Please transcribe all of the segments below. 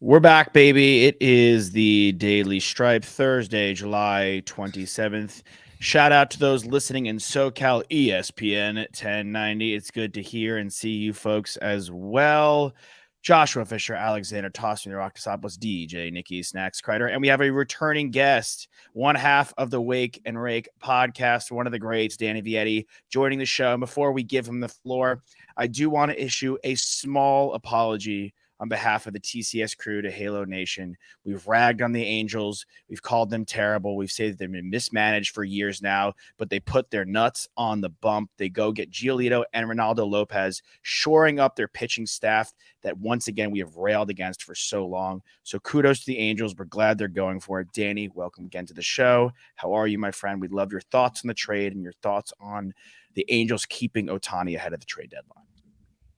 We're back, baby. It is the Daily Stripe, Thursday, July 27th. Shout out to those listening in SoCal ESPN at 1090. It's good to hear and see you folks as well. Joshua Fisher, Alexander Tossing the Rockasopoulos, DJ Nikki Snacks Crider, and we have a returning guest, one half of the Wake and Rake podcast, one of the greats, Danny Vietti, joining the show. And before we give him the floor, I do want to issue a small apology on behalf of the TCS crew to Halo Nation. We've ragged on the Angels. We've called them terrible. We've said that they've been mismanaged for years now, but they put their nuts on the bump. They go get Giolito and Ronaldo Lopez, shoring up their pitching staff that once again we have railed against for so long. So kudos to the Angels. We're glad they're going for it. Danny, welcome again to the show. How are you, my friend? We'd love your thoughts on the trade and your thoughts on the Angels keeping Ohtani ahead of the trade deadline.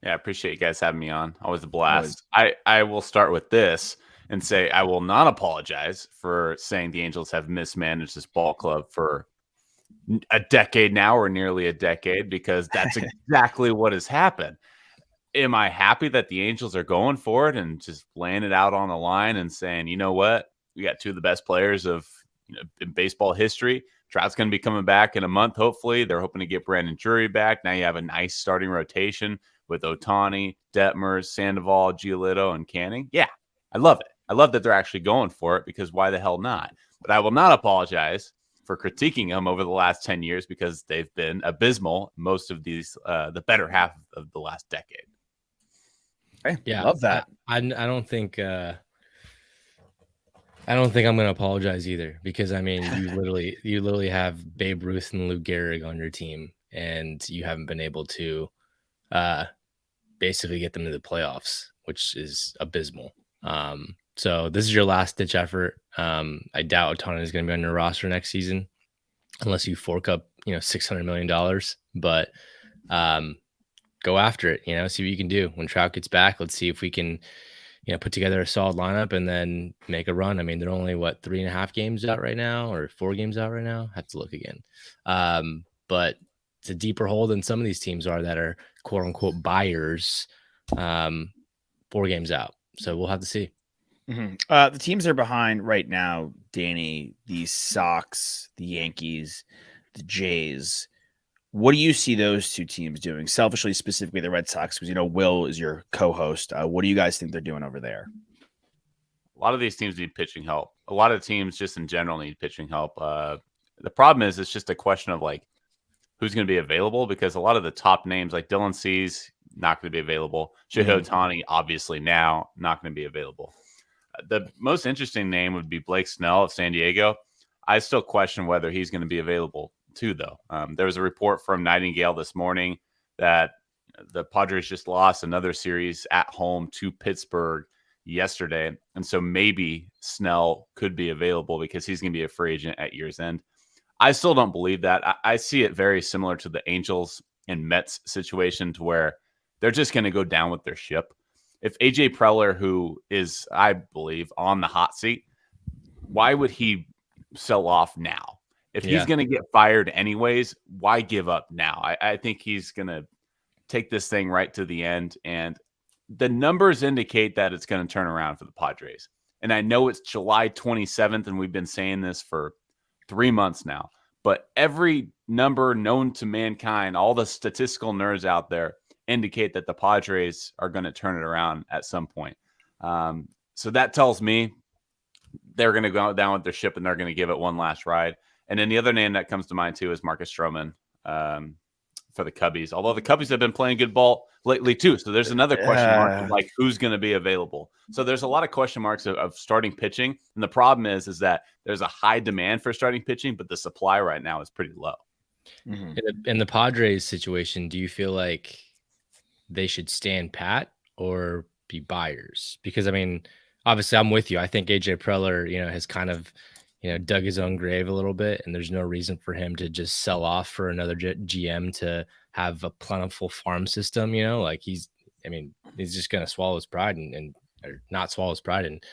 Yeah, I appreciate you guys having me on. Always a blast. I will start with this and say I will not apologize for saying the Angels have mismanaged this ball club for a decade now, or nearly a decade, because that's exactly what has happened. Am I happy that the Angels are going for it and just laying it out on the line and saying, you know what, we got two of the best players of in baseball history. Trout's going to be coming back in a month, hopefully. They're hoping to get Brandon Drury back. Now you have a nice starting rotation with Ohtani, Detmers, Sandoval, Giolito, and Canning. Yeah, I love it. I love that they're actually going for it, because why the hell not? But I will not apologize for critiquing them over the last 10 years, because they've been abysmal most of these, the better half of the last decade. Okay, yeah, love that. I don't think I'm going to apologize either, because I mean, you literally have Babe Ruth and Lou Gehrig on your team, and you haven't been able to basically get them to the playoffs, which is abysmal. So this is your last ditch effort. I doubt Ohtani is going to be on your roster next season unless you fork up, $600 million, but go after it, see what you can do when Trout gets back. Let's see if we can, put together a solid lineup and then make a run. I mean, they're only 3.5 games out right now, or 4 games out right now. Have to look again. But it's a deeper hole than some of these teams are that are quote unquote buyers 4 games out. So we'll have to see. Mm-hmm. The teams are behind right now, Danny, the Sox, the Yankees, the Jays. What do you see those two teams doing? Selfishly, specifically the Red Sox, because Will is your co-host. What do you guys think they're doing over there? A lot of these teams need pitching help. A lot of teams just in general need pitching help. The problem is it's just a question of who's going to be available, because a lot of the top names like Dylan Cease, not going to be available. Shohei Ohtani, obviously now not going to be available. The most interesting name would be Blake Snell of San Diego. I still question whether he's going to be available too, though. There was a report from Nightingale this morning that the Padres just lost another series at home to Pittsburgh yesterday. And so maybe Snell could be available because he's going to be a free agent at year's end. I still don't believe that. I see it very similar to the Angels and Mets situation, to where they're just going to go down with their ship. If AJ Preller, who is, I believe, on the hot seat, why would he sell off now? If he's going to get fired anyways, why give up now? I think he's going to take this thing right to the end. And the numbers indicate that it's going to turn around for the Padres. And I know it's July 27th, and we've been saying this for 3 months now. But every number known to mankind, all the statistical nerds out there, indicate that the Padres are going to turn it around at some point. So that tells me they're going to go down with their ship and they're going to give it one last ride. And then the other name that comes to mind too is Marcus Stroman for the Cubbies. Although the Cubbies have been playing good ball lately too. So there's another question mark of who's going to be available. So there's a lot of question marks of starting pitching. And the problem is that there's a high demand for starting pitching, but the supply right now is pretty low. Mm-hmm. In the Padres situation, do you feel like they should stand pat or be buyers? Because I mean, obviously I'm with you. I think AJ Preller, has kind of, dug his own grave a little bit, and there's no reason for him to just sell off for another GM to have a plentiful farm system. He's just going to swallow his pride or not swallow his pride and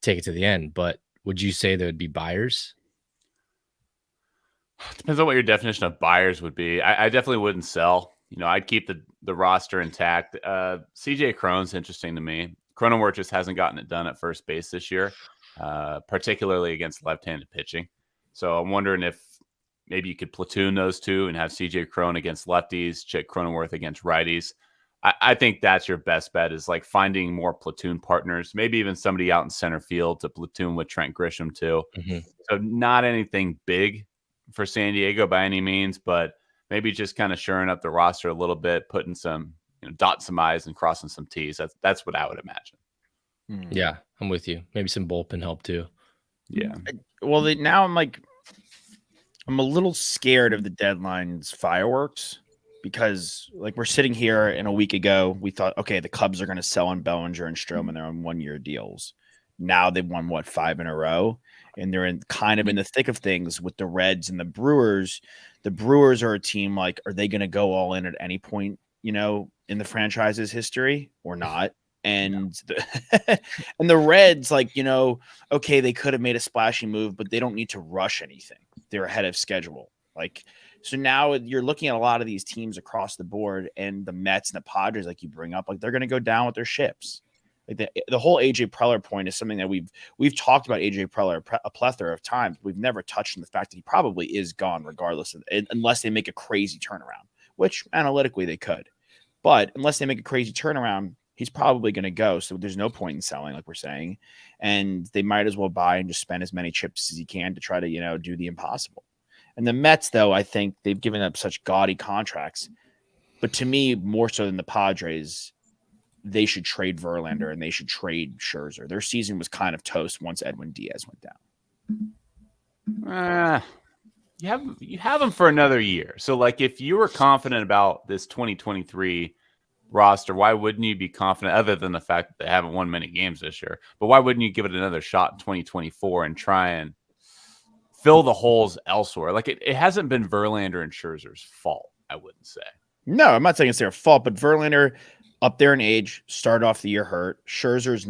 take it to the end. But would you say there would be buyers? Depends on what your definition of buyers would be. I definitely wouldn't sell. I'd keep the roster intact. CJ Cron's interesting to me. Cronenworth just hasn't gotten it done at first base this year, particularly against left-handed pitching. So I'm wondering if maybe you could platoon those two and have CJ Cron against lefties, Chick Cronenworth against righties. I think that's your best bet, is like finding more platoon partners, maybe even somebody out in center field to platoon with Trent Grisham too. Mm-hmm. So not anything big for San Diego by any means, but maybe just kind of shoring up the roster a little bit, putting some, dotting some I's and crossing some T's. That's what I would imagine. Yeah, I'm with you. Maybe some bullpen help too. Yeah. Well, now I'm a little scared of the deadline's fireworks, because like we're sitting here and a week ago, we thought, okay, the Cubs are going to sell on Bellinger and Stroman. They're on 1-year deals. Now they've won 5 in a row, and they're in the thick of things with the Reds and the Brewers. The Brewers are a team, like, are they going to go all in at any point, in the franchise's history or not? And and the Reds, okay, they could have made a splashy move, but they don't need to rush anything. They're ahead of schedule. So now you're looking at a lot of these teams across the board, and the Mets and the Padres, like you bring up, they're going to go down with their ships. Like the whole AJ Preller point is something that we've talked about AJ Preller a plethora of times. We've never touched on the fact that he probably is gone regardless of it, unless they make a crazy turnaround, which analytically they could. But unless they make a crazy turnaround, he's probably going to go. So there's no point in selling, like we're saying. And they might as well buy and just spend as many chips as he can to try to, do the impossible. And the Mets, though, I think they've given up such gaudy contracts. But to me, more so than the Padres, they should trade Verlander and they should trade Scherzer. Their season was kind of toast once Edwin Diaz went down. You have them for another year. So, if you were confident about this 2023 roster, why wouldn't you be confident, other than the fact that they haven't won many games this year? But why wouldn't you give it another shot in 2024 and try and fill the holes elsewhere? It hasn't been Verlander and Scherzer's fault, I wouldn't say. No, I'm not saying it's their fault, but Verlander, up there in age, started off the year hurt. Scherzer's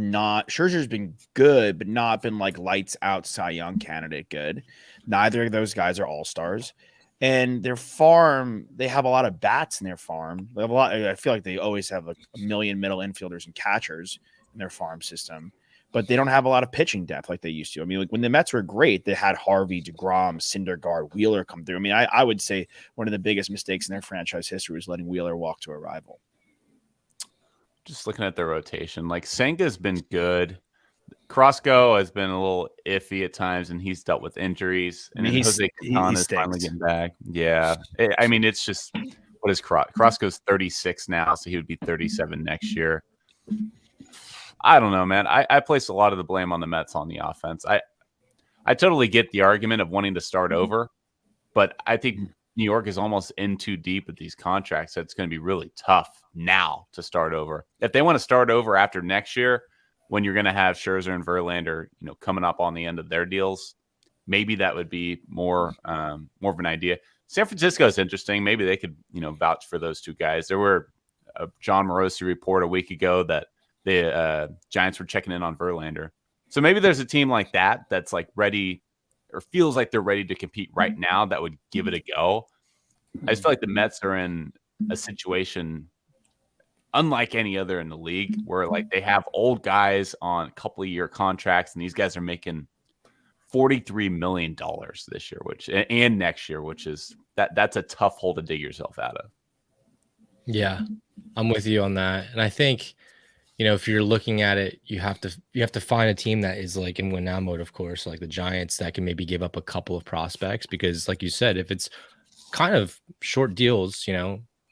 been good, but not been lights out Cy Young candidate good. Neither of those guys are all-stars. And their farm, they have a lot of bats in their farm. They have a lot. I feel like they always have a million middle infielders and catchers in their farm system, but they don't have a lot of pitching depth like they used to. I mean, when the Mets were great, they had Harvey, DeGrom, Syndergaard, Wheeler come through. I mean, I would say one of the biggest mistakes in their franchise history was letting Wheeler walk to a rival. Just looking at their rotation, Senga's been good. Crosco has been a little iffy at times, and he's dealt with injuries. And then Jose Quintana is finally getting back. Yeah. It's just, what is Crosco's 36 now, so he would be 37 next year. I don't know, man. I place a lot of the blame on the Mets on the offense. I totally get the argument of wanting to start over, but I think New York is almost in too deep with these contracts. So it's going to be really tough now to start over. If they want to start over after next year, when you're going to have Scherzer and Verlander, coming up on the end of their deals, maybe that would be more of an idea. San Francisco is interesting. Maybe they could, vouch for those two guys. There were a John Morosi report a week ago that the Giants were checking in on Verlander. So maybe there's a team like that that's ready, or feels like they're ready to compete right now, that would give it a go. I just feel like the Mets are in a situation unlike any other in the league, where they have old guys on a couple of year contracts, and these guys are making $43 million this year, and next year, which is that's a tough hole to dig yourself out of. Yeah, I'm with you on that. And I think, if you're looking at it, you have to find a team that is in win now mode, of course, like the Giants, that can maybe give up a couple of prospects, because like you said, if it's kind of short deals,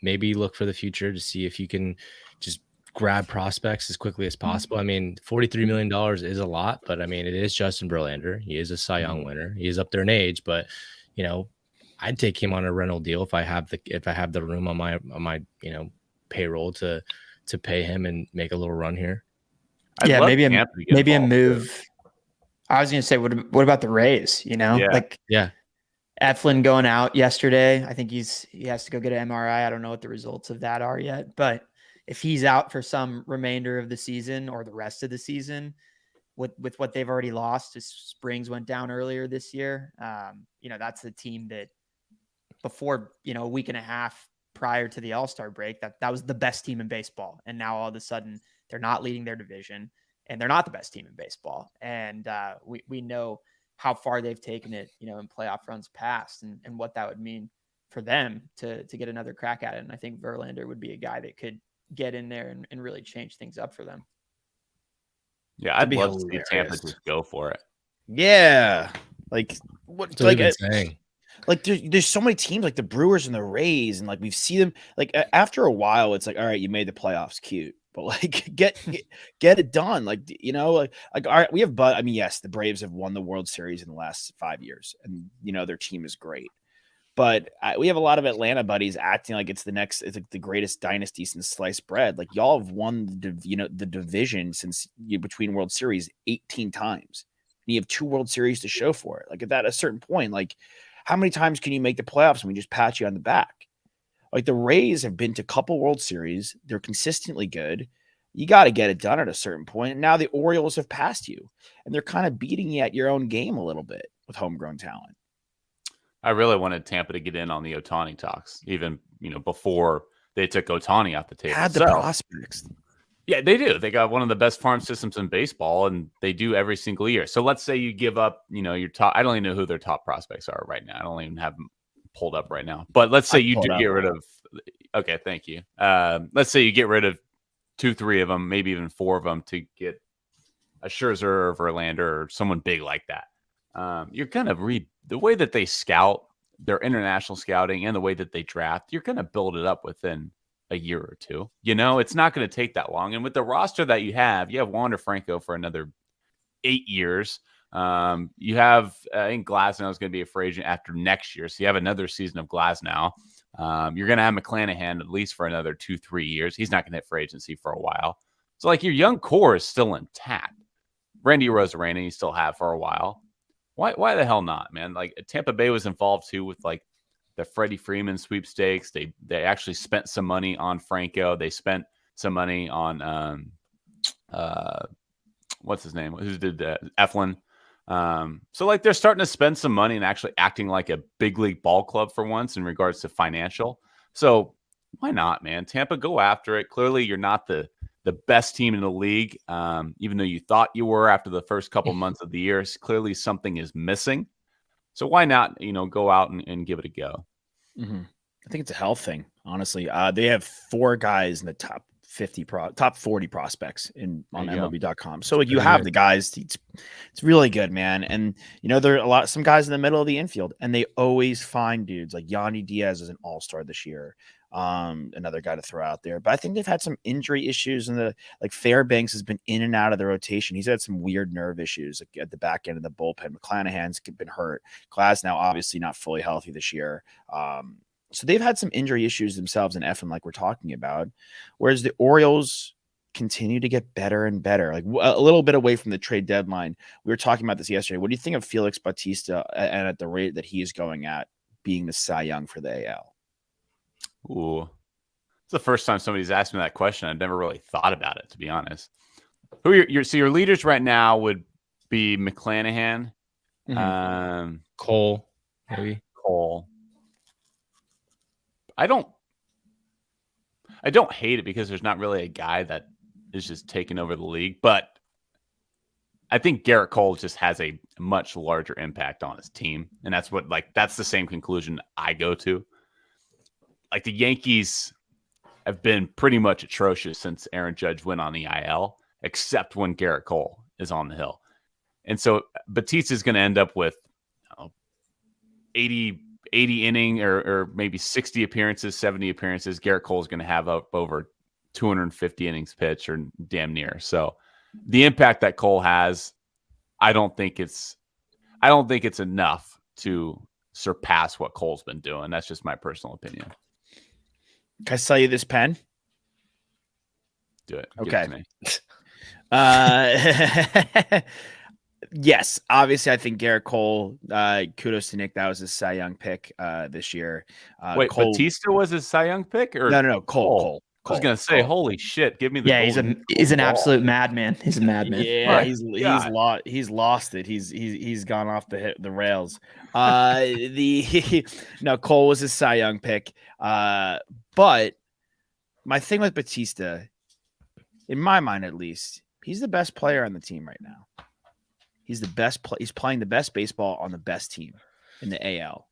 maybe look for the future to see if you can just grab prospects as quickly as possible. I mean, $43 million is a lot, but I mean, it is Justin Verlander. He is a Cy Young winner. He is up there in age, but I'd take him on a rental deal if I have the room on my payroll to pay him and make a little run here. Maybe a move. Too. I was going to say, what about the Rays? Eflin going out yesterday. I think he has to go get an MRI. I don't know what the results of that are yet, but if he's out for some remainder of the season or the rest of the season, with what they've already lost, his Springs went down earlier this year. That's the team that before, a week and a half prior to the All-Star break, that was the best team in baseball. And now all of a sudden They're not leading their division, and they're not the best team in baseball. And we know how far they've taken it, in playoff runs past, and what that would mean for them to get another crack at it. And I think Verlander would be a guy that could get in there and really change things up for them. Yeah, I'd love to see Tampa just go for it. Yeah, like what? That's what we've been saying. Like there's so many teams like the Brewers and the Rays, and like we've seen them. Like after a while, it's like, all right, you made the playoffs, cute, but like get it done. Like all right, we have. But I mean, yes, the Braves have won the World Series in the last 5 years, and their team is great. But we have a lot of Atlanta buddies acting like it's like the greatest dynasty since sliced bread. Like y'all have won the division since between World Series 18 times. And you have 2 World Series to show for it. Like at a certain point, like how many times can you make the playoffs and we just pat you on the back? Like the Rays have been to a couple World Series. They're consistently good. You got to get it done at a certain point. And now the Orioles have passed you, and they're kind of beating you at your own game a little bit with homegrown talent. I really wanted Tampa to get in on the Ohtani talks, even before they took Ohtani off the table. Had the prospects. Yeah, they do. They got one of the best farm systems in baseball, and they do every single year. So let's say you give up, your top. I don't even know who their top prospects are right now. I don't even have them pulled up right now. But let's say you do get rid of. Okay, thank you. Let's say you get rid of 2, 3 of them, maybe even 4 of them to get a Scherzer or Verlander or someone big like that. You're going to read the way that they scout, their international scouting, and the way that they draft. You're going to build it up within a year or 2. It's not going to take that long. And with the roster that you have Wander Franco for another 8 years. You have, I think Glasnow is going to be a free agent after next year. So you have another season of Glasnow. You're going to have McClanahan at least for another 2-3 years. He's not going to hit free agency for a while. So like your young core is still intact. Randy Arozarena you still have for a while. Why the hell not, man? Like Tampa Bay was involved too with like the Freddie Freeman sweepstakes. They actually spent some money on Franco. They spent some money on what's his name? Who did Eflin? So like they're starting to spend some money and actually acting like a big league ball club for once in regards to financial. So why not, man? Tampa, go after it. Clearly you're not the best team in the league, even though you thought you were after the first couple months of the year. Clearly something is missing. So why not, go out and give it a go? Mm-hmm. I think it's a health thing, honestly. They have 4 guys in the top 40 prospects on MLB.com. So like you have the guys. It's really good, man. And there are some guys in the middle of the infield, and they always find dudes like Yandy Diaz is an all-star this year. Another guy to throw out there, but I think they've had some injury issues, and Fairbanks has been in and out of the rotation. He's had some weird nerve issues at the back end of the bullpen. McClanahan's been hurt. Glasnow obviously not fully healthy this year. So they've had some injury issues themselves in Eflin, like we're talking about, whereas the Orioles continue to get better and better, like a little bit away from the trade deadline. We were talking about this yesterday. What do you think of Felix Bautista and at the rate that he is going at being the Cy Young for the AL? Ooh, it's the first time somebody's asked me that question. I've never really thought about it, to be honest. Who your leaders right now would be McClanahan, Cole, maybe Cole. I don't hate it because there's not really a guy that is just taking over the league, but I think Garrett Cole just has a much larger impact on his team, and that's the same conclusion I go to. Like the Yankees have been pretty much atrocious since Aaron Judge went on the IL, except when Garrett Cole is on the hill. And so Batista is going to end up with 80 inning or maybe 60 appearances, 70 appearances. Garrett Cole is going to have up over 250 innings pitched or damn near. So the impact that Cole has, I don't think it's enough to surpass what Cole's been doing. That's just my personal opinion. Can I sell you this pen? Do it. Okay. Give it to me. Yes, obviously, I think Garrett Cole. Kudos to Nick. That was his Cy Young pick this year. Wait, Cole, Batista was his Cy Young pick, or no, Cole. I was gonna say, holy shit, give me the. Yeah, he's an absolute madman. He's a madman. Yeah, he's lost it. He's gone off the rails. Cole was his Cy Young pick. But my thing with Batista, in my mind at least, he's the best player on the team right now. He's the best. He's playing the best baseball on the best team in the AL.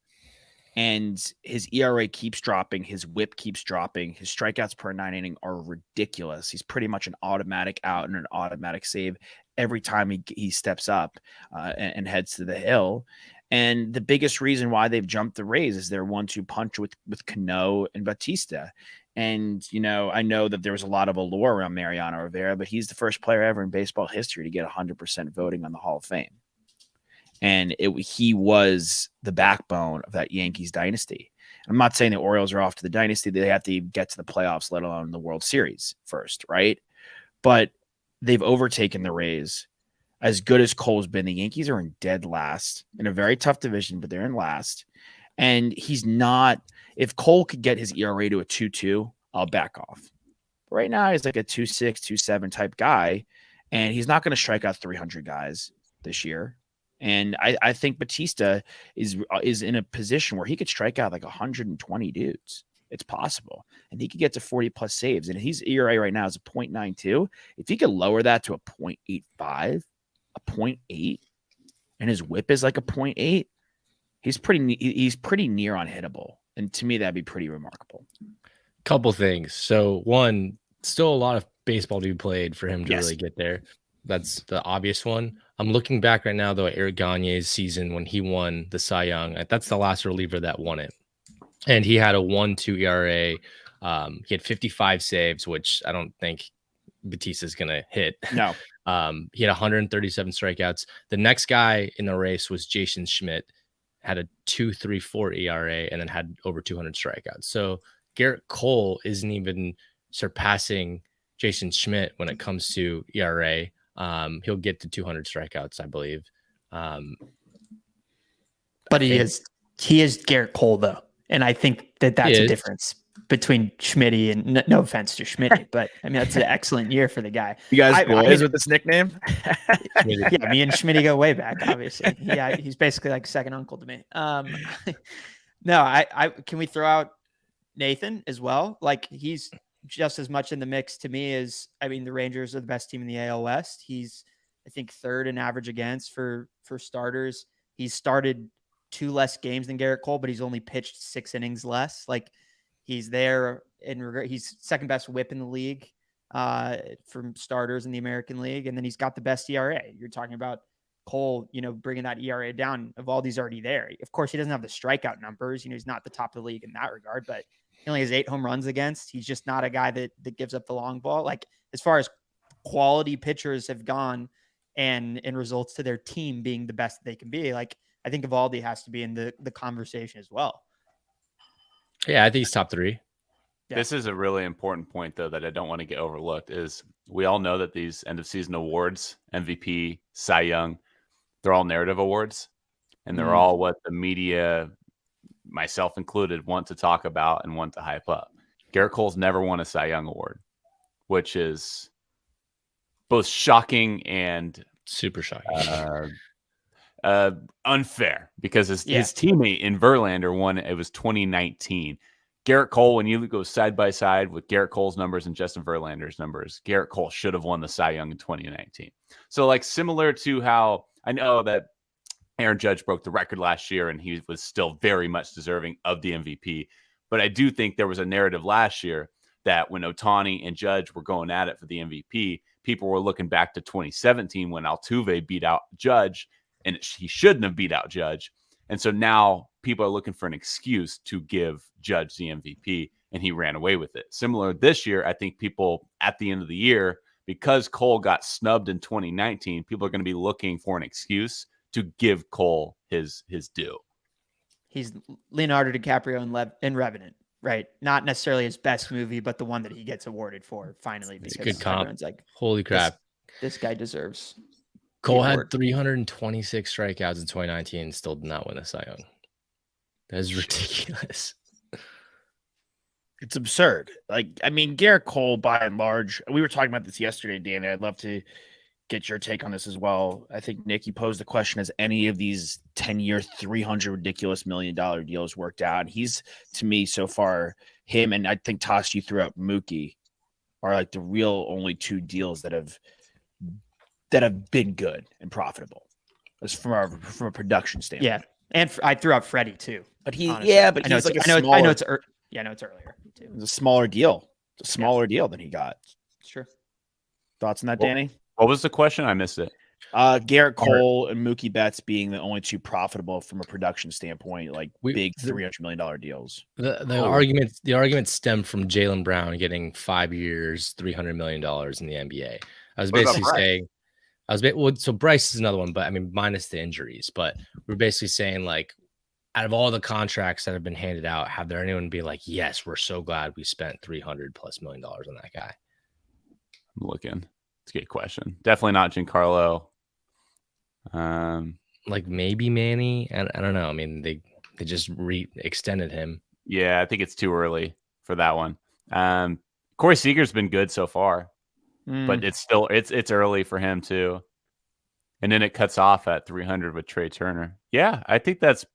And his ERA keeps dropping. His whip keeps dropping. His strikeouts per 9 inning are ridiculous. He's pretty much an automatic out and an automatic save every time he steps up and heads to the hill. And the biggest reason why they've jumped the Rays is their 1-2 punch with Cano and Bautista. And, I know that there was a lot of allure around Mariano Rivera, but he's the first player ever in baseball history to get 100% voting on the Hall of Fame. And he was the backbone of that Yankees dynasty. I'm not saying the Orioles are off to the dynasty. They have to get to the playoffs, let alone the World Series first, right? But they've overtaken the Rays. As good as Cole's been, the Yankees are in dead last in a very tough division, but they're in last. And he's not – if Cole could get his ERA to a 2.2, I'll back off. But right now, he's like a 2.6, 2.7 type guy, and he's not going to strike out 300 guys this year. And I think Bautista is in a position where he could strike out like 120 dudes. It's possible. And he could get to 40-plus saves. And his ERA right now is a 0.92. If he could lower that to a 0.85, a 0.8, and his whip is like a 0.8, he's pretty near unhittable. And to me, that'd be pretty remarkable. Couple things. So one, still a lot of baseball to be played for him to really get there. That's the obvious one. I'm looking back right now, though, at Eric Gagne's season when he won the Cy Young. That's the last reliever that won it. And he had a 1.2 ERA. He had 55 saves, which I don't think Bautista's going to hit. No. He had 137 strikeouts. The next guy in the race was Jason Schmidt, had a 2.34 ERA, and then had over 200 strikeouts. So Garrett Cole isn't even surpassing Jason Schmidt when it comes to ERA. He'll get to 200 strikeouts, I believe. But he is Garrett Cole, though. And I think that's a difference between Schmitty and no offense to Schmitty, but I mean, that's an excellent year for the guy. You guys boys with this nickname? Yeah, me and Schmitty go way back, obviously. Yeah, he's basically like second uncle to me. No, I can we throw out Nathan as well? Like he's just as much in the mix to me as, the Rangers are the best team in the AL West. He's, I think, third in average against for starters. He's started 2 less games than Garrett Cole, but he's only pitched 6 innings less. Like he's there he's second best whip in the league from starters in the American League. And then he's got the best ERA. You're talking about Cole, bringing that ERA down. Evaldi's already there. Of course, he doesn't have the strikeout numbers. He's not the top of the league in that regard, but he only has 8 home runs against. He's just not a guy that gives up the long ball. Like as far as quality pitchers have gone and results to their team being the best that they can be, like I think Evaldi has to be in the conversation as well. Yeah, I think he's top 3. Yeah. This is a really important point, though, that I don't want to get overlooked is we all know that these end of season awards, MVP, Cy Young, they're all narrative awards, and they're all what the media, myself included, want to talk about and want to hype up. Garrett Cole's never won a Cy Young award, which is both shocking and super shocking. Unfair because his teammate in Verlander won. It was 2019. Garrett Cole, when you go side by side with Garrett Cole's numbers and Justin Verlander's numbers, Garrett Cole should have won the Cy Young in 2019. So like similar to how I know that Aaron Judge broke the record last year and he was still very much deserving of the MVP. But I do think there was a narrative last year that when Ohtani and Judge were going at it for the MVP, people were looking back to 2017 when Altuve beat out Judge, and he shouldn't have beat out Judge. And so now people are looking for an excuse to give Judge the MVP, and he ran away with it. Similar this year, I think people at the end of the year, because Cole got snubbed in 2019, people are going to be looking for an excuse to give Cole his due. He's Leonardo DiCaprio in Revenant, right? Not necessarily his best movie, but the one that he gets awarded for finally. Because it's a good comp. Like, holy crap. This guy deserves. Cole had 326 strikeouts in 2019 and still did not win a Cy Young. That is ridiculous. It's absurd. Garrett Cole, by and large, we were talking about this yesterday, Danny. I'd love to get your take on this as well. I think, Nick, you posed the question, has any of these 10-year, $300 ridiculous $1 million deals worked out? And he's, to me, so far, him, and I think, Tosh, you threw out Mookie. are like the real only two deals that have been good and profitable, as from a production standpoint. Yeah, and I threw out Freddie too. But honestly. he's like a smaller. I know it's earlier too. It's a smaller deal. It's a smaller deal than he got. It's true. Thoughts on that, Danny? What was the question? I missed it. Garrett Cole and Mookie Betts being the only two profitable from a production standpoint, like big $300 million deals. The arguments stem from Jaylen Brown getting 5 years, $300 million in the NBA. I was basically saying, so Bryce is another one, but I mean, minus the injuries. But we're basically saying, like, out of all the contracts that have been handed out, have there anyone be like, yes, we're so glad we spent $300+ million on that guy? I'm looking. It's a good question. Definitely not Giancarlo. Like maybe Manny. I don't know. I mean, they just extended him. Yeah, I think it's too early for that one. Corey Seager's been good so far, but it's still it's early for him too. And then it cuts off at 300 with Trey Turner. Yeah, I think that's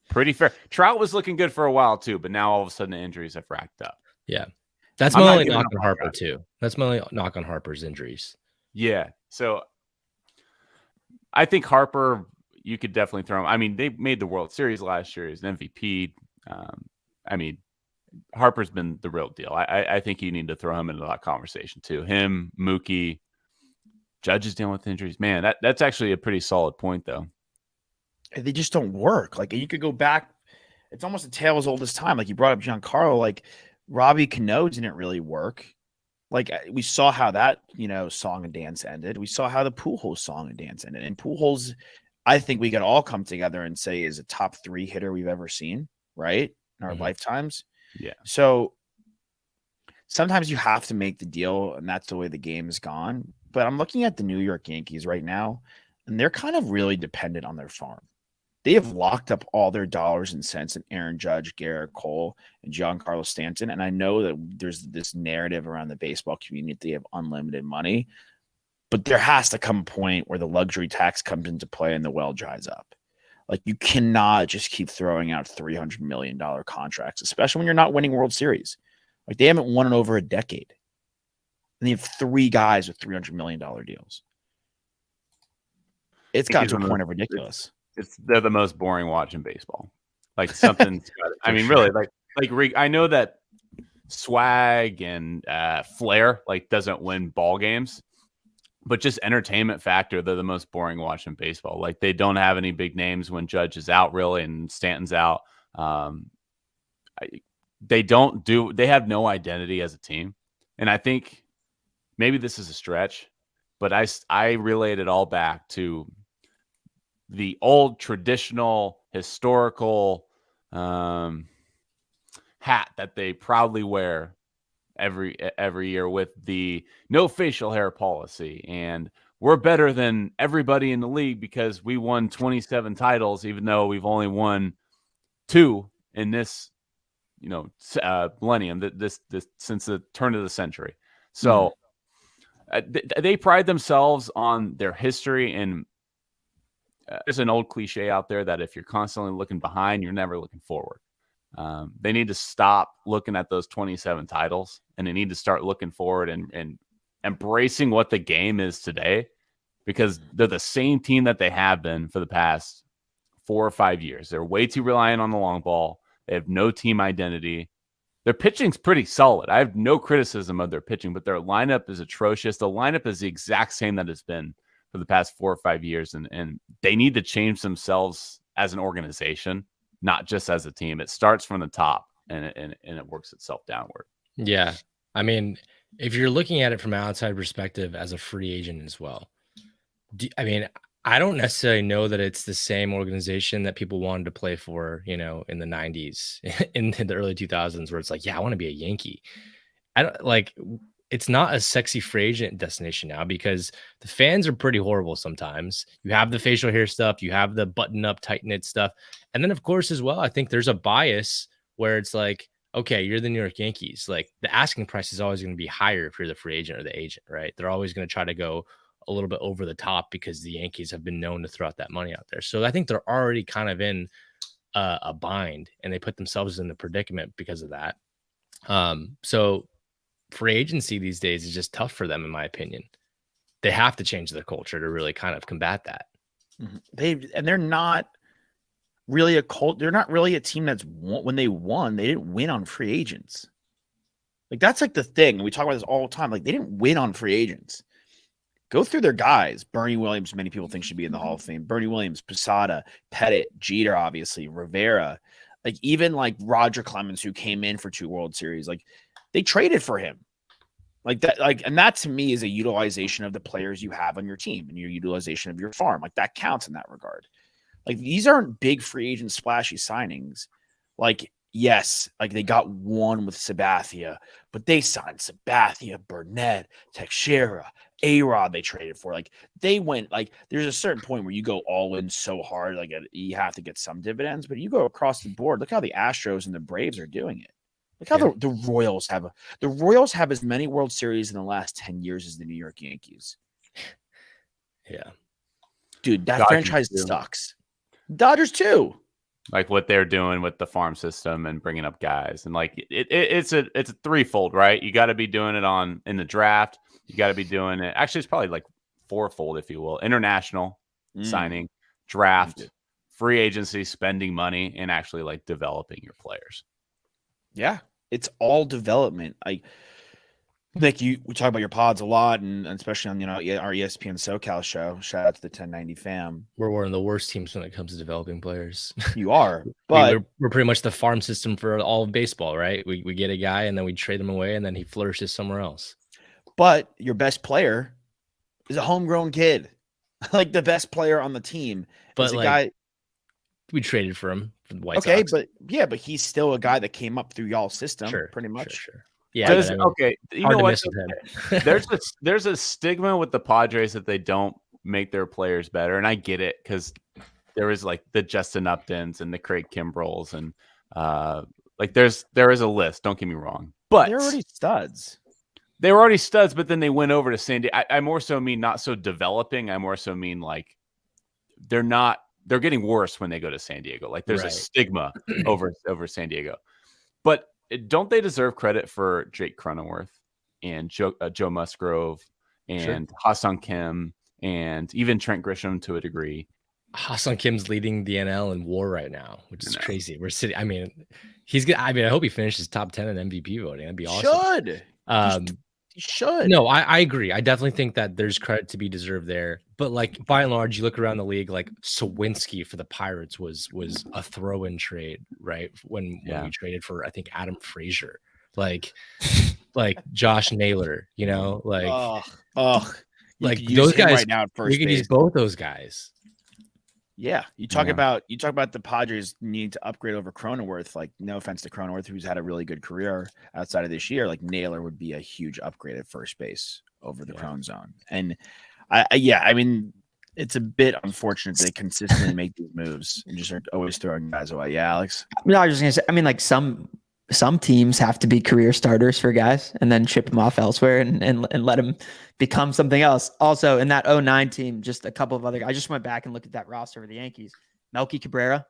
pretty fair. Trout was looking good for a while too, but now all of a sudden the injuries have racked up. Yeah. That's my only knock on Harper too. That's my only knock on Harper's injuries. Yeah. So I think Harper, you could definitely throw him. I mean, they made the World Series last year. He's an MVP. I mean, Harper's been the real deal. I think you need to throw him into that conversation too. Him, Mookie, Judge is dealing with injuries. Man, that's actually a pretty solid point though. They just don't work. Like, you could go back. It's almost a tale as old as time. Like, you brought up Giancarlo. Like, Robbie Cano didn't really work. Like, we saw how that, song and dance ended. We saw how the Pujols song and dance ended. And Pujols, I think we could all come together and say is a top 3 hitter we've ever seen, right? In our lifetimes. Yeah. So sometimes you have to make the deal, and that's the way the game is gone. But I'm looking at the New York Yankees right now, and they're kind of really dependent on their farm. They have locked up all their dollars and cents in Aaron Judge, Garrett Cole, and Giancarlo Stanton. And I know that there's this narrative around the baseball community that they have unlimited money, but there has to come a point where the luxury tax comes into play and the well dries up. Like, you cannot just keep throwing out $300 million contracts, especially when you're not winning World Series. Like, they haven't won in over a decade. And they have 3 guys with $300 million deals. It's gotten to a point of ridiculous. They're the most boring watch in baseball. Like, something's I mean, really, like I know that swag and flair doesn't win ball games, but just entertainment factor, they're the most boring watch in baseball. Like, they don't have any big names when Judge is out, really, and Stanton's out. They have no identity as a team. And I think maybe this is a stretch, but I relate it all back to the old traditional historical hat that they proudly wear every year with the no facial hair policy, and we're better than everybody in the league because we won 27 titles, even though we've only won 2 in this millennium, this since the turn of the century. So they pride themselves on their history, and there's an old cliche out there that if you're constantly looking behind, you're never looking forward. They need to stop looking at those 27 titles, and they need to start looking forward and embracing what the game is today, because they're the same team that they have been for the past 4 or 5 years. They're way too reliant on the long ball. They have no team identity. Their pitching's pretty solid. I have no criticism of their pitching, but their lineup is atrocious. The lineup is the exact same that it's been for the past 4 or 5 years, and they need to change themselves as an organization, not just as a team. It starts from the top, and it works itself downward. Yeah. I mean, if you're looking at it from an outside perspective as a free agent as well, I don't necessarily know that it's the same organization that people wanted to play for, in the 90s, in the early 2000s, where it's like, yeah, I want to be a Yankee. It's not a sexy free agent destination now because the fans are pretty horrible sometimes. You have the facial hair stuff, you have the button up, tight knit stuff. And then, of course, as well, I think there's a bias where it's like, okay, you're the New York Yankees. Like, the asking price is always going to be higher if you're the free agent or the agent, right? They're always going to try to go a little bit over the top because the Yankees have been known to throw out that money out there. So I think they're already kind of in a bind, and they put themselves in the predicament because of that. So free agency these days is just tough for them, in my opinion. They have to change their culture to really kind of combat that. They're not really a cult. They're not really a team that's when they won, they didn't win on free agents. Like that's like the thing. We talk about this all the time. Like they didn't win on free agents. Go through their guys. Bernie Williams, many people think should be in the Hall of Fame. Bernie Williams, Posada, Pettit, Jeter, obviously, Rivera, like even like Roger Clemens, who came in for 2 World Series. Like they traded for him. Like that, and that to me is a utilization of the players you have on your team and your utilization of your farm. Like that counts in that regard. Like these aren't big free agent splashy signings. Like, yes, like they got one with Sabathia, but they signed Sabathia, Burnett, Teixeira, A-Rod they traded for. Like they went, like there's a certain point where you go all in so hard, like you have to get some dividends, but you go across the board. Look how the Astros and the Braves are doing it. Look how the Royals have the Royals have as many World Series in the last 10 years as the New York Yankees. Yeah. Dude, that Dodgers franchise too. sucks. Dodgers too. Like what they're doing with the farm system and bringing up guys, and like it's a threefold, right? You got to be doing it in the draft. You got to be doing it. Actually, it's probably like fourfold, if you will: international signing, draft, free agency, spending money, and actually like developing your players. Yeah, it's all development. Like we talk about your pods a lot, and especially on our ESPN SoCal show. Shout out to the 1090 fam. We're one of the worst teams when it comes to developing players. You are, but we're pretty much the farm system for all of baseball, right? We get a guy and then we trade him away, and then he flourishes somewhere else. But your best player is a homegrown kid, like the best player on the team. But is a like, guy we traded for him for the White Sox. but he's still a guy that came up through y'all's system, pretty much. Sure. Yeah. Okay, you know what? There's a stigma with the Padres that they don't make their players better, and I get it because there is like the Justin Uptons and the Craig Kimbrels, and like there is a list. Don't get me wrong, but they're already studs. They were already studs, but then they went over to San Diego. I more so mean not so developing. I more so mean like they're getting worse when they go to San Diego. Like there's a stigma over San Diego, but don't they deserve credit for Jake Cronenworth and Joe Musgrove and Ha-Seong Kim and even Trent Grisham to a degree? Ha-Seong Kim's leading the NL in WAR right now, which is crazy. We're sitting. I mean, he's good. I mean, I hope he finishes top 10 in MVP voting. That'd be awesome. He should. No, I agree. I definitely think that there's credit to be deserved there. But like by and large, you look around the league, like Sawinski for the Pirates was a throw-in trade, right? When we traded for, I think, Adam Frazier, like Josh Naylor, like those guys right now at first we could use both those guys. Yeah, you talk about the Padres needing to upgrade over Cronenworth. Like, no offense to Cronenworth, who's had a really good career outside of this year. Like Naylor would be a huge upgrade at first base over the Cron zone. And I mean, it's a bit unfortunate they consistently make these moves and just are always throwing guys away. Yeah, Alex. No, I was just gonna say. I mean, like some teams have to be career starters for guys and then ship them off elsewhere and let them become something else. Also, in that 09 team, just a couple of other guys. I just went back and looked at that roster for the Yankees. Melky Cabrera,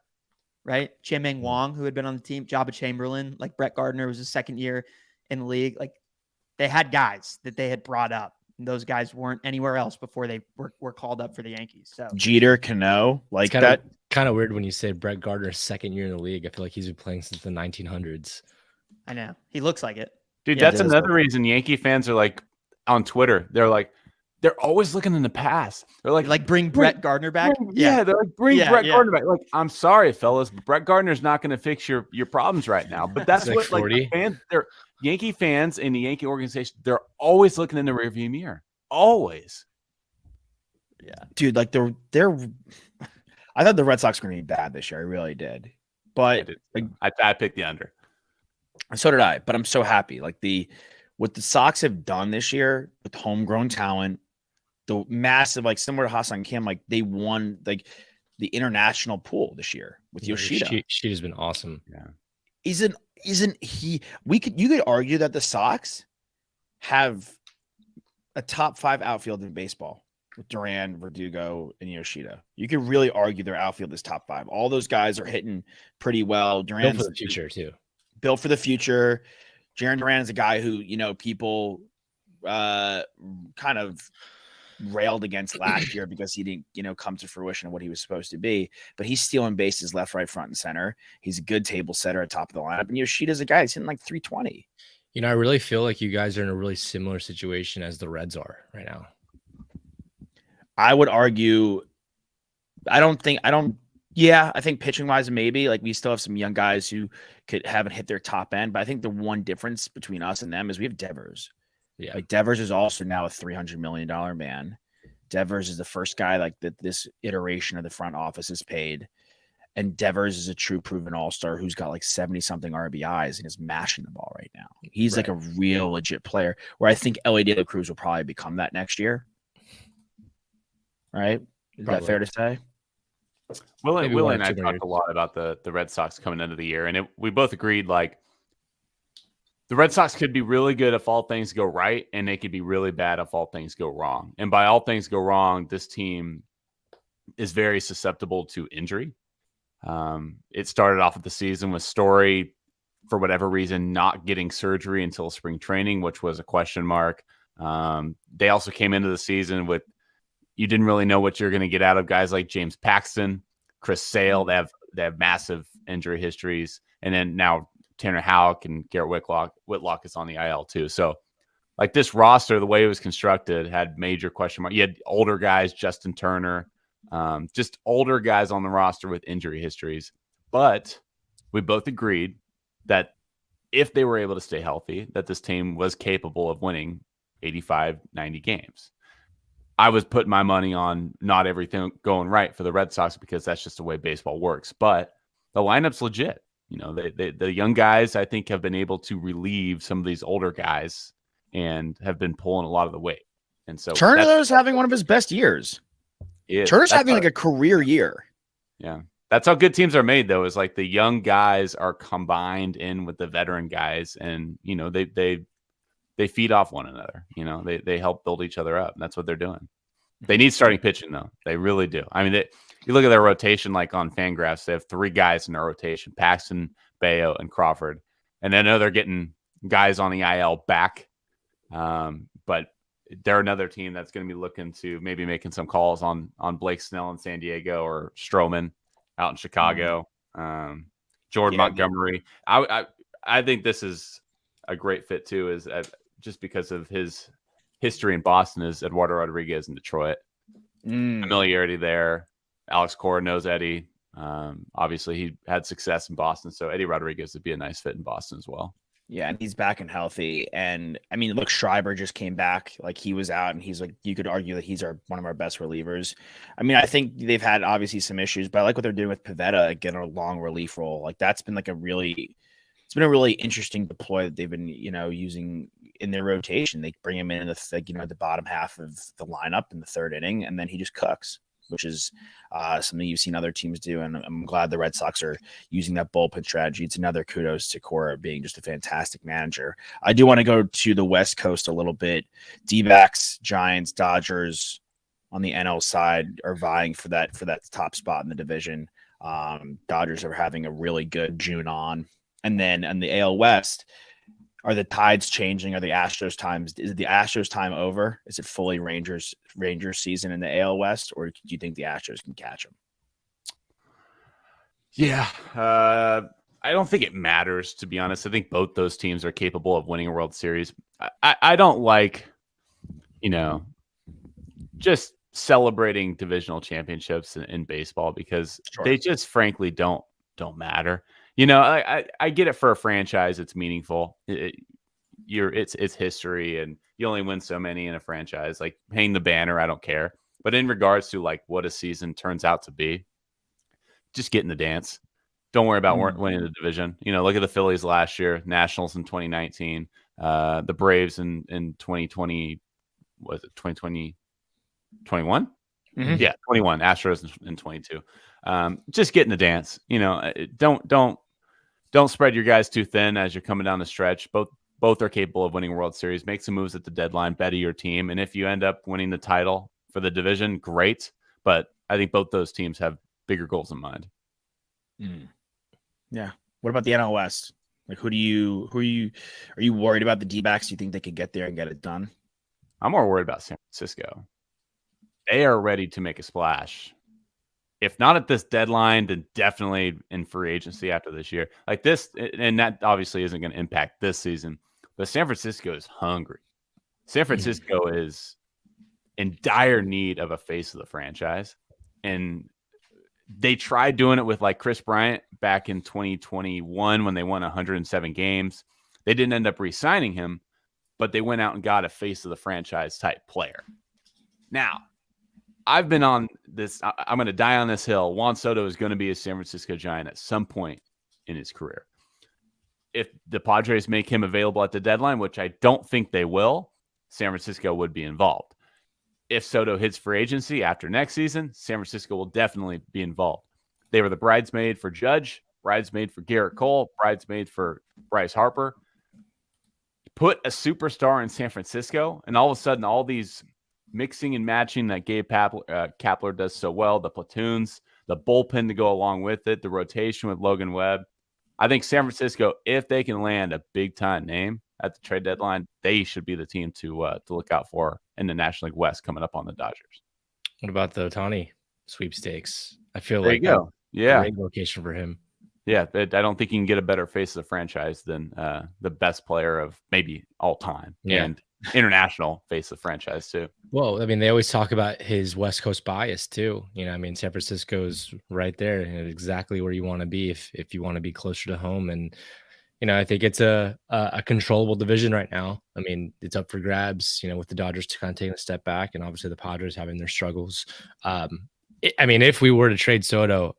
right? Chien-Ming Wong, who had been on the team. Jabba Chamberlain, like Brett Gardner was his second year in the league. Like they had guys that they had brought up. And those guys weren't anywhere else before they were called up for the Yankees. So Jeter, Cano, like that. Kind of weird when you say Brett Gardner's second year in the league. I feel like he's been playing since the 1900s. I know. He looks like it. Dude, that's another reason Yankee fans are like on Twitter. They're always looking in the past. They're like bring Brett Gardner back. They're like bring Brett Gardner back. Like, I'm sorry, fellas, but Brett Gardner's not going to fix your problems right now. But that's what like the fans, they're Yankee fans in the Yankee organization. They're always looking in the rearview mirror. Always. Yeah, dude. Like they're. I thought the Red Sox were going to be bad this year. I really did. But I picked the under. So did I. But I'm so happy. Like what the Sox have done this year with homegrown talent, the massive, like similar to Ha-Seong Kim, like they won like the international pool this year with Yoshida. Yoshida's been awesome. Yeah. Isn't he? You could argue that the Sox have a top 5 outfield in baseball. With Duran, Verdugo, and Yoshida. You could really argue their outfield is top 5. All those guys are hitting pretty well. Duran's built for the future, too. Built for the future. Jarren Duran is a guy who, people kind of railed against last year because he didn't, come to fruition of what he was supposed to be. But he's stealing bases left, right, front, and center. He's a good table setter at top of the lineup. And Yoshita's a guy who's hitting like 320. I really feel like you guys are in a really similar situation as the Reds are right now. I would argue, I think pitching wise, maybe like we still have some young guys who haven't hit their top end. But I think the one difference between us and them is we have Devers. Yeah. Like Devers is also now a $300 million man. Devers is the first guy like that this iteration of the front office is paid. And Devers is a true proven all-star who's got like 70-something RBIs and is mashing the ball right now. He's like a real legit player where I think Ellie De La Cruz will probably become that next year. Right? Is that fair to say? Will and I talked a lot about the Red Sox coming into the year, and we both agreed like the Red Sox could be really good if all things go right, and they could be really bad if all things go wrong. And by all things go wrong, this team is very susceptible to injury. It started off with the season with Story, for whatever reason, not getting surgery until spring training, which was a question mark. They also came into the season with you didn't really know what you're going to get out of guys like James Paxton, Chris Sale. They have massive injury histories, and then now Tanner Houck and Garrett Whitlock is on the IL too. So, like this roster, the way it was constructed, had major question marks. You had older guys, Justin Turner, just older guys on the roster with injury histories. But we both agreed that if they were able to stay healthy, that this team was capable of winning 85, 90 games. I was putting my money on not everything going right for the Red Sox because that's just the way baseball works. But the lineup's legit. The young guys, I think, have been able to relieve some of these older guys and have been pulling a lot of the weight. And so Turner's having one of his best years. Turner's having like a career year. Yeah. That's how good teams are made, though, is like the young guys are combined in with the veteran guys, and they feed off one another. They help build each other up. And that's what they're doing. They need starting pitching, though. They really do. I mean, you look at their rotation, like on Fangraphs, they have 3 guys in their rotation: Paxton, Bayo, and Crawford. And I know they're getting guys on the IL back, but they're another team that's going to be looking to maybe making some calls on Blake Snell in San Diego or Stroman out in Chicago. Jordan Montgomery. I think this is a great fit too, is just because of his history in Boston, is Eduardo Rodriguez in Detroit. Familiarity there. Alex Cora knows Eddie. Obviously, he had success in Boston, so Eddie Rodriguez would be a nice fit in Boston as well. Yeah, and he's back and healthy. And I mean, look, Schreiber just came back. Like he was out, and he's like, you could argue that he's one of our best relievers. I mean, I think they've had obviously some issues, but I like what they're doing with Pivetta, getting a long relief role. Like that's been like it's been a really interesting deploy that they've been, using in their rotation. They bring him in the bottom half of the lineup in the third inning, and then he just cooks, which is something you've seen other teams do. And I'm glad the Red Sox are using that bullpen strategy. It's another kudos to Cora being just a fantastic manager. I do want to go to the West Coast a little bit. D-backs, Giants, Dodgers on the NL side are vying for that top spot in the division. Dodgers are having a really good June on. And then in the AL West, are the tides changing? Are the Astros times? Is the Astros time over? Is it fully Rangers season in the AL West, or do you think the Astros can catch them? Yeah, I don't think it matters, to be honest. I think both those teams are capable of winning a World Series. I don't like, just celebrating divisional championships in baseball because they just frankly don't matter. I get it for a franchise. It's meaningful. It's history, and you only win so many in a franchise. Like hang the banner, I don't care. But in regards to like what a season turns out to be, just get in the dance. Don't worry about winning the division. Look at the Phillies last year, Nationals in 2019, the Braves in 2020. Was it 2020? 21? Mm-hmm. Yeah, 21. Astros in 22. Just get in the dance. Don't spread your guys too thin as you're coming down the stretch. Both are capable of winning a World Series. Make some moves at the deadline, bet your team. And if you end up winning the title for the division, great. But I think both those teams have bigger goals in mind. Yeah. What about the NL West? Like, are you worried about the D-backs? Do you think they could get there and get it done? I'm more worried about San Francisco. They are ready to make a splash. If not at this deadline, then definitely in free agency after this year. Like this, and that obviously isn't going to impact this season, but San Francisco is hungry. San Francisco is in dire need of a face of the franchise. And they tried doing it with like Chris Bryant back in 2021 when they won 107 games. They didn't end up re-signing him, but they went out and got a face of the franchise type player. Now, I've been on this. I'm going to die on this hill. Juan Soto is going to be a San Francisco Giant at some point in his career. If the Padres make him available at the deadline, which I don't think they will, San Francisco would be involved. If Soto hits free agency after next season, San Francisco will definitely be involved. They were the bridesmaid for Judge, bridesmaid for Garrett Cole, bridesmaid for Bryce Harper. Put a superstar in San Francisco, and all of a sudden, all these mixing and matching that Gabe Kapler does so well, the platoons, the bullpen to go along with it, the rotation with Logan Webb. I think San Francisco, if they can land a big-time name at the trade deadline, they should be the team to look out for in the National League West coming up on the Dodgers. What about the Ohtani sweepstakes? I feel There like you go. Yeah. great location for him. Yeah, I don't think you can get a better face of the franchise than the best player of maybe all time and international face of the franchise too. Well, I mean, they always talk about his West Coast bias too. You know, I mean, San Francisco's right there, exactly where you want to be if you want to be closer to home. And you know, I think it's a controllable division right now. I mean, it's up for grabs. You know, with the Dodgers kind of taking a step back, and obviously the Padres having their struggles. I mean, if we were to trade Soto,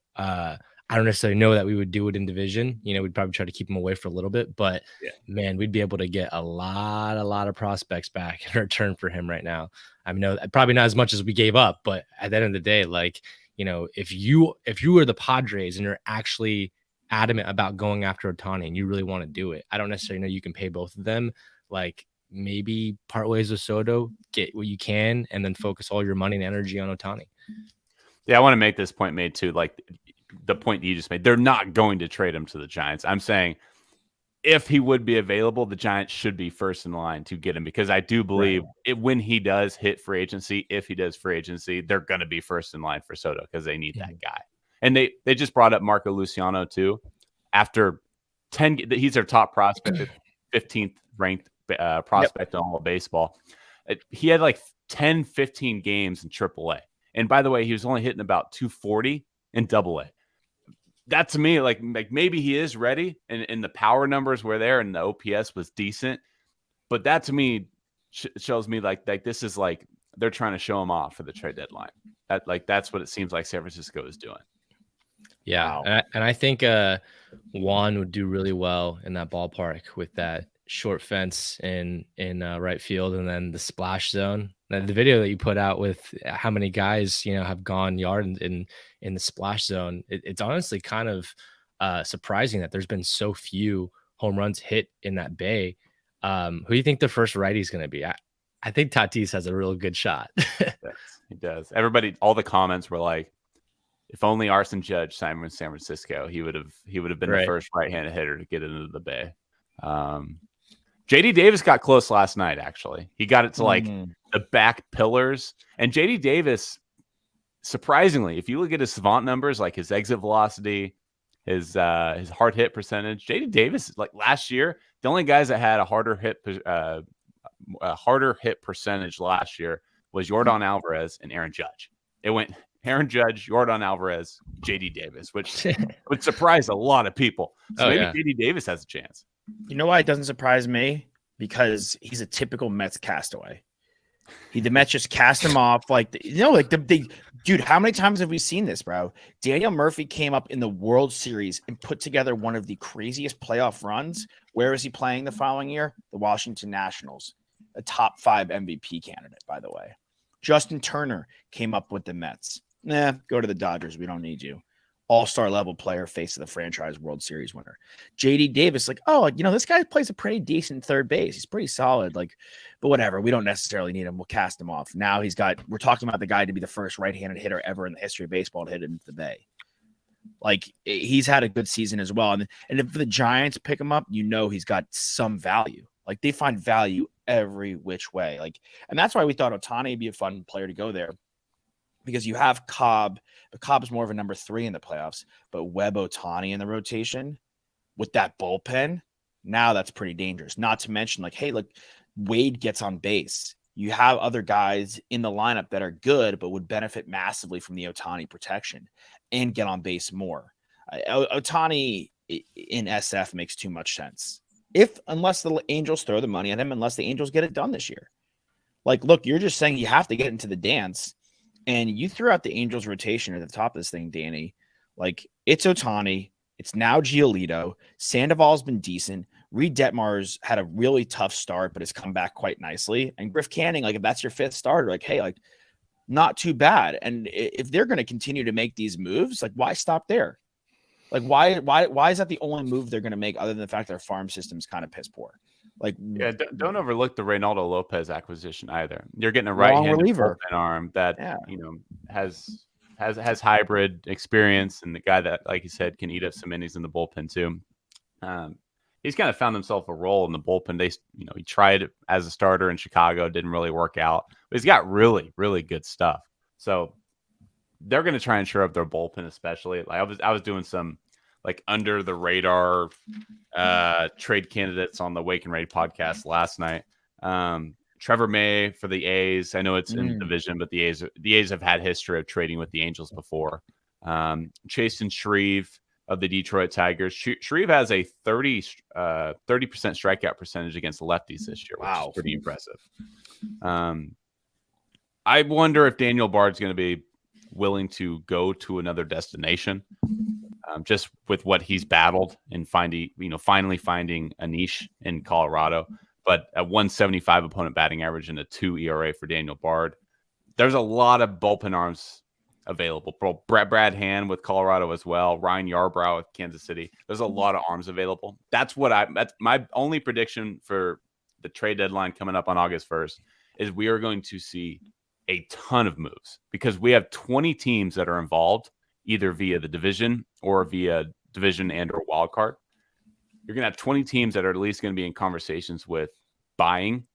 I don't necessarily know that we would do it in division. You know, we'd probably try to keep him away for a little bit, but man, we'd be able to get a lot of prospects back in return for him right now. I mean, probably not as much as we gave up, but at the end of the day, like, you know, if you were the Padres and you're actually adamant about going after Ohtani and you really want to do it, I don't necessarily know you can pay both of them. Like maybe part ways with Soto, get what you can, and then focus all your money and energy on Ohtani. Yeah, I want to make this point made too. Like the point you just made, they're not going to trade him to the Giants. I'm saying if he would be available, the Giants should be first in line to get him, because I do believe when he does hit free agency, if he does free agency, they're going to be first in line for Soto because they need that guy. And they just brought up Marco Luciano too. After 10, he's their top prospect, 15th ranked prospect in all of baseball. He had like 10, 15 games in AAA. And by the way, he was only hitting about 240 in AA. That to me, like maybe he is ready, and the power numbers were there, and the OPS was decent. But that to me shows me like this is like they're trying to show him off for the trade deadline. That's what it seems like San Francisco is doing. Yeah, wow. And I think Juan would do really well in that ballpark with that short fence in right field, and then the splash zone. Now, the video that you put out with how many guys have gone yard in the splash zone, it's honestly kind of surprising that there's been so few home runs hit in that bay. Who do you think the first righty is going to be? I think Tatis has a real good shot. He does. Everybody, all the comments were like, if only Arson Judge signed with San Francisco, he would have been the first right-handed hitter to get into the bay. JD Davis got close last night, actually. He got it to like the back pillars. And JD Davis, surprisingly, if you look at his savant numbers, like his exit velocity, his hard hit percentage, JD Davis, like last year, the only guys that had a harder hit percentage last year was Yordan Alvarez and Aaron Judge. It went Aaron Judge, Yordan Alvarez, JD Davis, which would surprise a lot of people. So JD Davis has a chance. You know why it doesn't surprise me? Because he's a typical Mets castaway. The Mets just cast him off dude, how many times have we seen this, bro? Daniel Murphy came up in the World Series and put together one of the craziest playoff runs. Where is he playing the following year? The Washington Nationals, a top 5 MVP candidate, by the way. Justin Turner came up with the Mets. Go to the Dodgers. We don't need you. All-star level player, face of the franchise, World Series winner. JD Davis, this guy plays a pretty decent third base. He's pretty solid, but whatever. We don't necessarily need him. We'll cast him off. Now we're talking about the guy to be the first right-handed hitter ever in the history of baseball to hit into the bay. Like he's had a good season as well. And if the Giants pick him up, he's got some value. Like they find value every which way. Like, and that's why we thought Ohtani would be a fun player to go there, because you have Cobb, but Cobb's more of a number 3 in the playoffs. But Webb, Ohtani in the rotation with that bullpen, now that's pretty dangerous. Not to mention, like, hey, look, Wade gets on base. You have other guys in the lineup that are good, but would benefit massively from the Ohtani protection and get on base more. Ohtani in SF makes too much sense. Unless the Angels throw the money at him, unless the Angels get it done this year. Like, look, you're just saying you have to get into the dance, and you threw out the Angels rotation at the top of this thing, Danny. Like, it's Ohtani. It's now Giolito. Sandoval's been decent. Reed Detmar's had a really tough start, but has come back quite nicely. And Griff Canning, like, if that's your 5th starter, like, hey, like, not too bad. And if they're going to continue to make these moves, like, why stop there? Like, why is that the only move they're going to make, other than the fact their farm system's kind of piss poor? Like, yeah, don't overlook the Reynaldo Lopez acquisition either. You're getting a right-handed reliever arm that has hybrid experience, and the guy that, like you said, can eat up some innings in the bullpen too. He's kind of found himself a role in the bullpen. He tried it as a starter in Chicago, didn't really work out, but he's got really, really good stuff. So they're going to try and shore up their bullpen, especially. Like I was doing some like under the radar trade candidates on the Wake and Raid podcast last night. Trevor May for the A's. I know it's in the division, but the A's have had history of trading with the Angels before. Chasen Shreve of the Detroit Tigers. Shreve has a 30% strikeout percentage against lefties this year, which is pretty impressive. I wonder if Daniel Bard's going to be willing to go to another destination, just with what he's battled and finally finding a niche in Colorado. But a 175 opponent batting average and a 2 ERA for Daniel Bard. There's a lot of bullpen arms available. Brad Hand with Colorado as well. Ryan Yarbrough with Kansas City. There's a lot of arms available. That's my only prediction for the trade deadline coming up on August 1st is we are going to see a ton of moves, because we have 20 teams that are involved either via the division or via division and or wild card. You're going to have 20 teams that are at least going to be in conversations with buying.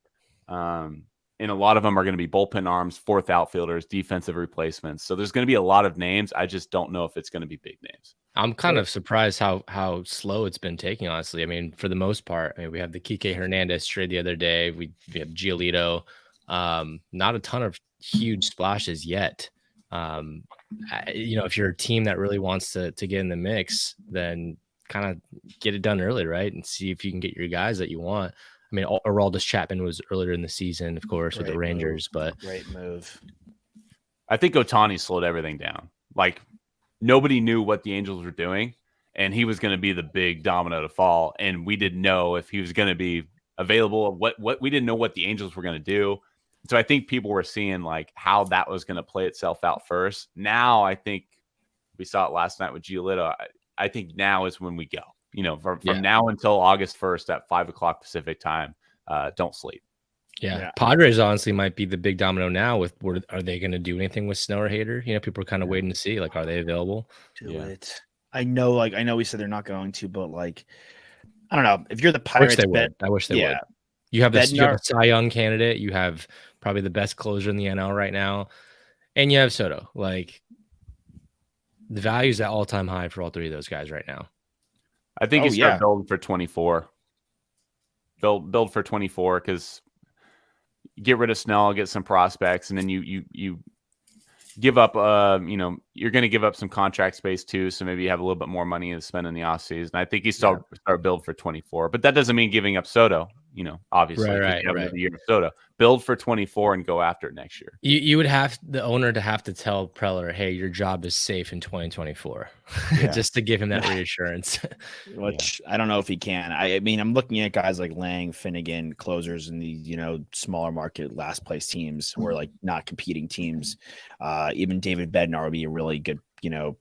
And a lot of them are going to be bullpen arms, 4th outfielders, defensive replacements. So there's going to be a lot of names. I just don't know if it's going to be big names. I'm kind of surprised how slow it's been taking, honestly. I mean, for the most part, we have the Kike Hernandez trade the other day. We have Giolito. Not a ton of huge splashes yet. If you're a team that really wants to get in the mix, then kind of get it done early, right? And see if you can get your guys that you want. I mean, Aroldis Chapman was earlier in the season, of course, with the Rangers, but great move. I think Ohtani slowed everything down. Like, nobody knew what the Angels were doing, and he was going to be the big domino to fall. And we didn't know if he was going to be available. What we didn't know what the Angels were going to do. So I think people were seeing like how that was going to play itself out first. Now I think we saw it last night with Giolito. I think now is when we go. From now until August 1st at 5:00 Pacific time, don't sleep. Yeah. Padres honestly might be the big domino now. Are they going to do anything with Snow or Hader? People are kind of waiting to see, like, are they available? Do it. I know we said they're not going to, but like, I don't know. If you're the Pirates, I wish they would. You have a Cy Young candidate. You have probably the best closer in the NL right now, and you have Soto. Like, the value is at all-time high for all 3 of those guys right now. I think you start building for 24. Build for 24, because get rid of Snell, get some prospects, and then you give up. You're going to give up some contract space too, so maybe you have a little bit more money to spend in the offseason. I think you start build for 24, but that doesn't mean giving up Soto. Obviously, right. The year of Soto. Build for 24 and go after it next year. You would have the owner to have to tell Preller, hey, your job is safe in 2024, just to give him that reassurance. Which I don't know if he can. I mean, I'm looking at guys like Lang, Finnegan, closers in the smaller market last place teams who are like not competing teams. Even David Bednar would be a really good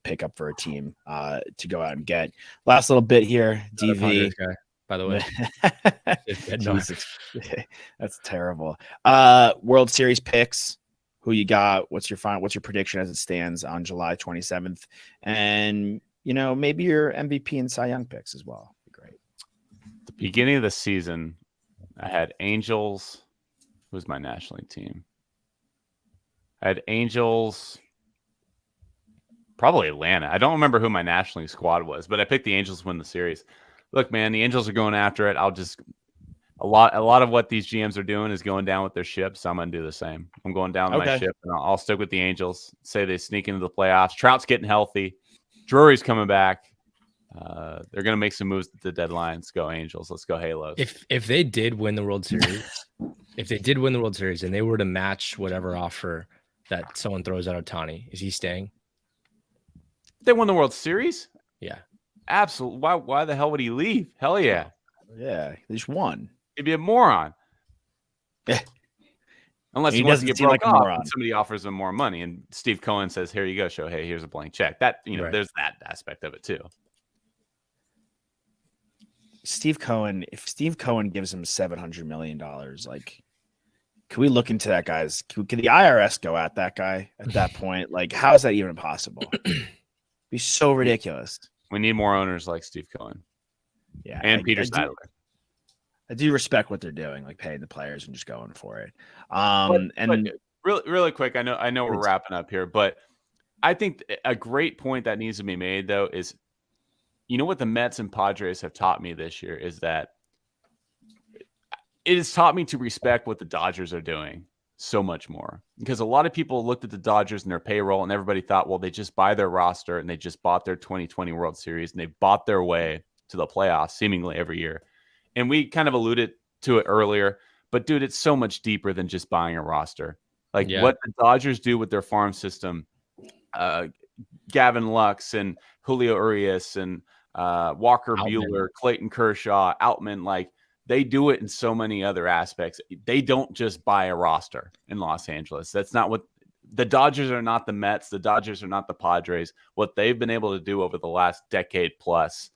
pickup for a team to go out and get. Last little bit here, DV. By the way, that's terrible. World Series picks. Who you got? What's your prediction as it stands on July 27th? And maybe your MVP and Cy Young picks as well. Be great. The beginning of the season, I had Angels. Who's my National League team? I had Angels. Probably Atlanta. I don't remember who my National League squad was, but I picked the Angels to win the series. Look, man, the Angels are going after it. A lot of what these GMs are doing is going down with their ship, so I'm going to do the same. I'm going down with my ship, and I'll stick with the Angels. Say they sneak into the playoffs. Trout's getting healthy. Drury's coming back. They're going to make some moves at the deadline. Let's go Angels. Let's go Halos. If they did win the World Series, and they were to match whatever offer that someone throws at Ohtani, is he staying? They won the World Series? Yeah. Absolutely. Why the hell would he leave? Hell yeah. Yeah, they just won. He'd be a moron. Unless he wants to get broke off and somebody offers him more money and Steve Cohen says, here you go, Shohei, here's a blank check. That, Right. There's that aspect of it too. Steve Cohen, if Steve Cohen gives him $700 million, like, can we look into that guy's? Can the IRS go at that guy at that point? Like, how is that even possible? Be so ridiculous. We need more owners like Steve Cohen. Yeah, and Peter Seidler. I do respect what they're doing, like paying the players and just going for it. But really quick, I know we're wrapping up here, but I think a great point that needs to be made though is, what the Mets and Padres have taught me this year is that it has taught me to respect what the Dodgers are doing so much more, because a lot of people looked at the Dodgers and their payroll and everybody thought, well, they just buy their roster and they just bought their 2020 World Series and they bought their way to the playoffs seemingly every year. And we kind of alluded to it earlier, but dude, it's so much deeper than just buying a roster. What the Dodgers do with their farm system, Gavin Lux and Julio Urias and Walker Buehler, Clayton Kershaw, Outman, they do it in so many other aspects. They don't just buy a roster in Los Angeles. That's not what the Dodgers are. Not the Mets. The Dodgers are not the Padres. What they've been able to do over the last decade plus,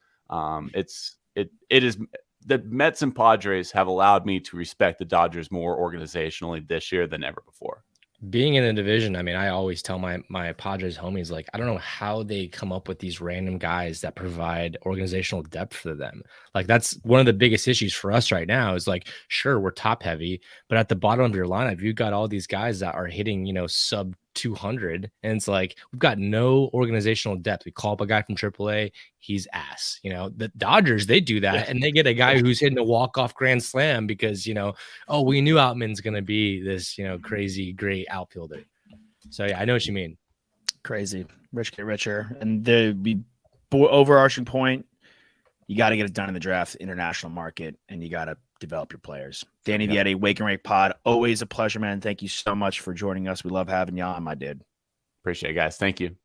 it is. The Mets and Padres have allowed me to respect the Dodgers more organizationally this year than ever before. Being in the division, I mean, I always tell my Padres homies, like, I don't know how they come up with these random guys that provide organizational depth for them. Like, that's one of the biggest issues for us right now is, like, sure, we're top heavy, but at the bottom of your lineup, you've got all these guys that are hitting, sub 200. And it's like, we've got no organizational depth. We call up a guy from AAA. He's ass. The Dodgers, they do that. And they get a guy who's hitting a walk-off grand slam because, we knew Outman's going to be this, crazy, great outfielder. So, yeah, I know what you mean. Crazy. Rich get richer. And the overarching point, you got to get it done in the draft, international market, and you got to develop your players. Danny Vietti, Wake and Rake Pod. Always a pleasure, man. Thank you so much for joining us. We love having you on, my dude. Appreciate it, guys. Thank you.